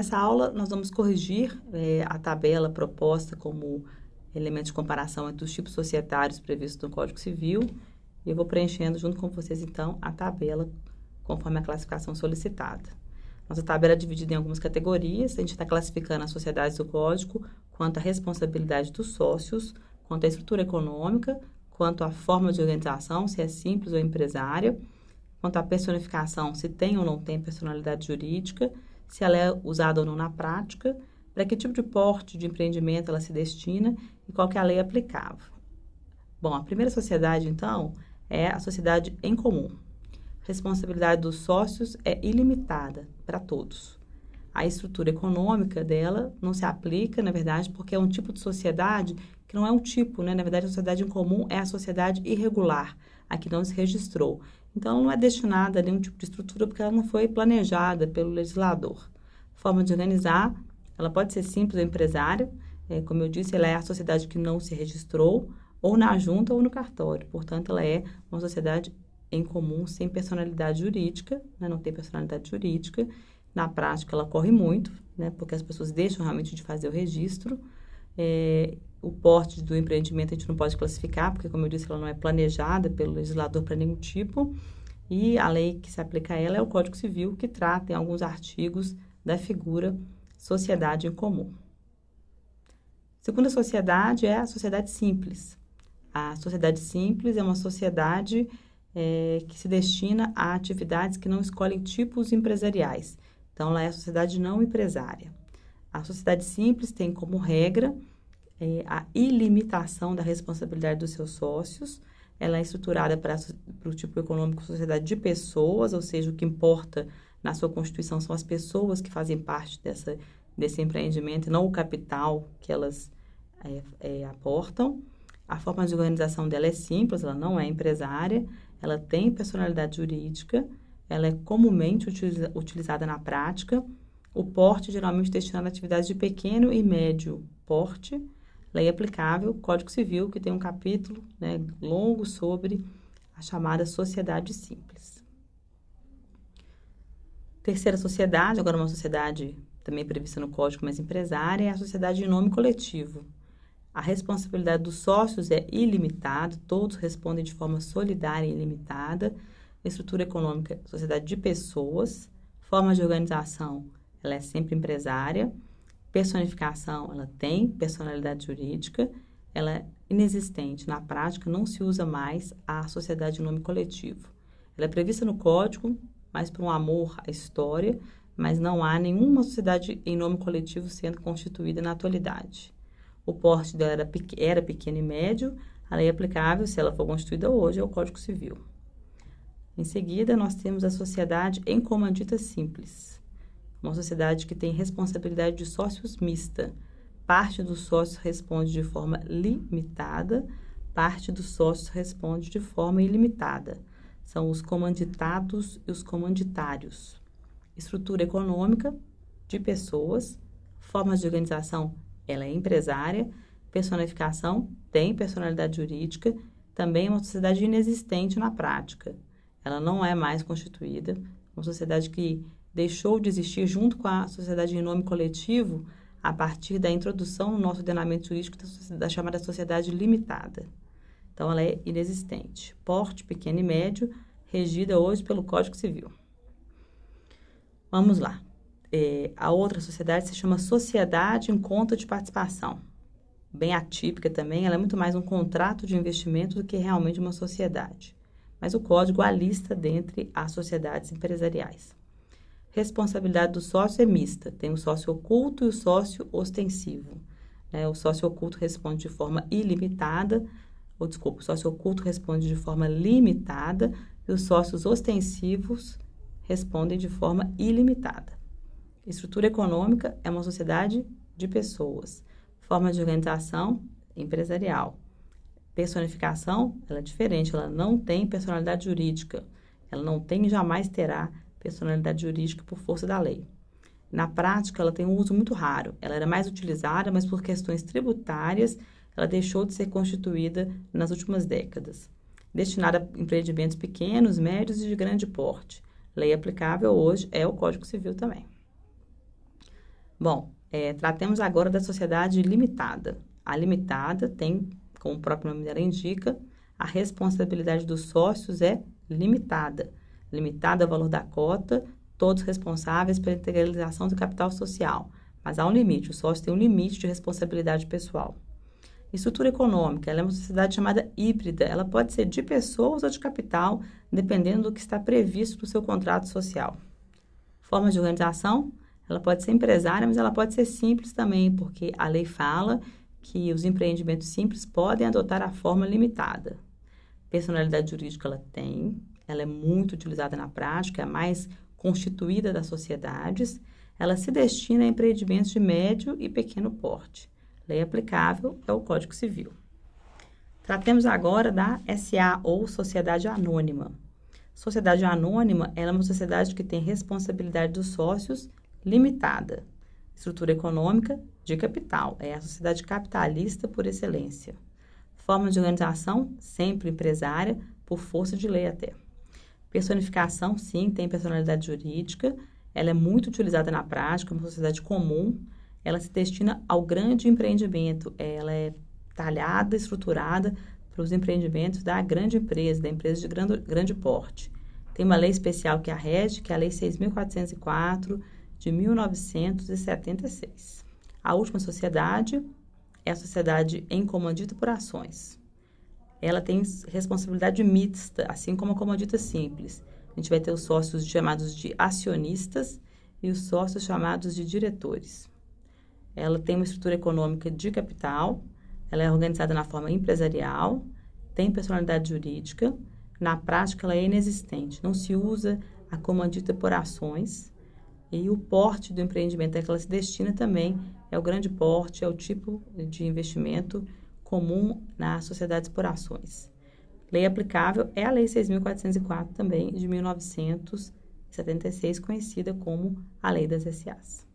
Nessa aula, nós vamos corrigir a tabela proposta como elemento de comparação entre os tipos societários previstos no Código Civil. E eu vou preenchendo junto com vocês, então, a tabela conforme a classificação solicitada. Nossa tabela é dividida em algumas categorias. A gente está classificando as sociedades do Código quanto à responsabilidade dos sócios, quanto à estrutura econômica, quanto à forma de organização, se é simples ou empresária, quanto à personificação, se tem ou não tem personalidade jurídica, se ela é usada ou não na prática, para que tipo de porte de empreendimento ela se destina e qual que é a lei aplicável. Bom, a primeira sociedade, então, é a sociedade em comum. A responsabilidade dos sócios é ilimitada para todos. A estrutura econômica dela não se aplica, na verdade, porque é um tipo de sociedade que não é um tipo, né? Na verdade, a sociedade em comum é a sociedade irregular, a que não se registrou. Então, ela não é destinada a nenhum tipo de estrutura porque ela não foi planejada pelo legislador. Forma de organizar, ela pode ser simples ou empresária. Como eu disse, ela é a sociedade que não se registrou, ou na junta ou no cartório. Portanto, ela é uma sociedade em comum, sem personalidade jurídica, né? Não tem personalidade jurídica. Na prática, ela corre muito, né? Porque as pessoas deixam realmente de fazer o registro. O porte do empreendimento a gente não pode classificar, porque, como eu disse, ela não é planejada pelo legislador para nenhum tipo. E a lei que se aplica a ela é o Código Civil, que trata em alguns artigos da figura sociedade em comum. A segunda sociedade é a sociedade simples. A sociedade simples é uma sociedade que se destina a atividades que não escolhem tipos empresariais. Então, ela é a sociedade não empresária. A sociedade simples tem como regra a ilimitação da responsabilidade dos seus sócios. Ela é estruturada para o tipo econômico sociedade de pessoas, ou seja, o que importa na sua constituição são as pessoas que fazem parte desse empreendimento e não o capital que elas aportam. A forma de organização dela é simples, ela não é empresária, ela tem personalidade jurídica, ela é comumente utilizada na prática. O porte geralmente destinado a atividades de pequeno e médio porte. Lei aplicável, Código Civil, que tem um capítulo, né, longo sobre a chamada sociedade simples. Terceira sociedade, agora uma sociedade também prevista no Código, mas empresária, é a sociedade em nome coletivo. A responsabilidade dos sócios é ilimitada, todos respondem de forma solidária e ilimitada. Estrutura econômica, sociedade de pessoas. Forma de organização, ela é sempre empresária. Personificação, ela tem personalidade jurídica. Ela é inexistente. Na prática, não se usa mais a sociedade em nome coletivo. Ela é prevista no Código, mais por um amor à história, mas não há nenhuma sociedade em nome coletivo sendo constituída na atualidade. O porte dela era pequeno e médio, a lei aplicável, se ela for constituída hoje, é o Código Civil. Em seguida, nós temos a sociedade em comandita simples, uma sociedade que tem responsabilidade de sócios mista. Parte dos sócios responde de forma limitada, parte dos sócios responde de forma ilimitada. São os comanditados e os comanditários. Estrutura econômica de pessoas, formas de organização, ela é empresária, personificação, tem personalidade jurídica, também é uma sociedade inexistente na prática. Ela não é mais constituída, uma sociedade que deixou de existir junto com a sociedade em nome coletivo a partir da introdução no nosso ordenamento jurídico da chamada sociedade limitada. Então, ela é inexistente. Porte pequeno e médio, regida hoje pelo Código Civil. Vamos lá. A outra sociedade se chama sociedade em conta de participação. Bem atípica também, ela é muito mais um contrato de investimento do que realmente uma sociedade. Mas o Código a lista dentre as sociedades empresariais. Responsabilidade do sócio é mista. Tem o sócio oculto e o sócio ostensivo. O sócio oculto responde de forma ilimitada, o sócio oculto responde de forma limitada e os sócios ostensivos respondem de forma ilimitada. Estrutura econômica é uma sociedade de pessoas. Forma de organização empresarial. Personificação, ela é diferente, ela não tem personalidade jurídica. Ela não tem e jamais terá personalidade jurídica por força da lei. Na prática, ela tem um uso muito raro. Ela era mais utilizada, mas por questões tributárias, ela deixou de ser constituída nas últimas décadas. Destinada a empreendimentos pequenos, médios e de grande porte. Lei aplicável hoje é o Código Civil também. Bom, tratemos agora da sociedade limitada. A limitada tem, como o próprio nome dela indica, a responsabilidade dos sócios é limitada. Limitada ao valor da cota, todos responsáveis pela integralização do capital social. Mas há um limite, o sócio tem um limite de responsabilidade pessoal. Estrutura econômica, ela é uma sociedade chamada híbrida. Ela pode ser de pessoas ou de capital, dependendo do que está previsto no seu contrato social. Forma de organização, ela pode ser empresária, mas ela pode ser simples também, porque a lei fala que os empreendimentos simples podem adotar a forma limitada. Personalidade jurídica ela tem, ela é muito utilizada na prática, é a mais constituída das sociedades. Ela se destina a empreendimentos de médio e pequeno porte. Lei aplicável é o Código Civil. Tratemos agora da SA, ou Sociedade Anônima. Sociedade Anônima ela é uma sociedade que tem responsabilidade dos sócios limitada. Estrutura econômica de capital, é a sociedade capitalista por excelência. Forma de organização, sempre empresária, por força de lei até. Personificação, sim, tem personalidade jurídica, ela é muito utilizada na prática, uma sociedade comum, ela se destina ao grande empreendimento, ela é talhada, estruturada para os empreendimentos da grande empresa, da empresa de grande porte. Tem uma lei especial que a rege, que é a Lei 6.404, de 1976. A última sociedade é a sociedade em comandita por ações. Ela tem responsabilidade mista, assim como a comandita simples. A gente vai ter os sócios chamados de acionistas e os sócios chamados de diretores. Ela tem uma estrutura econômica de capital, ela é organizada na forma empresarial, tem personalidade jurídica, na prática ela é inexistente, não se usa a comandita por ações e o porte do empreendimento a que ela se destina também é o grande porte, é o tipo de investimento comum nas sociedades por ações. Lei aplicável é a Lei 6.404 também, de 1976, conhecida como a Lei das SAs.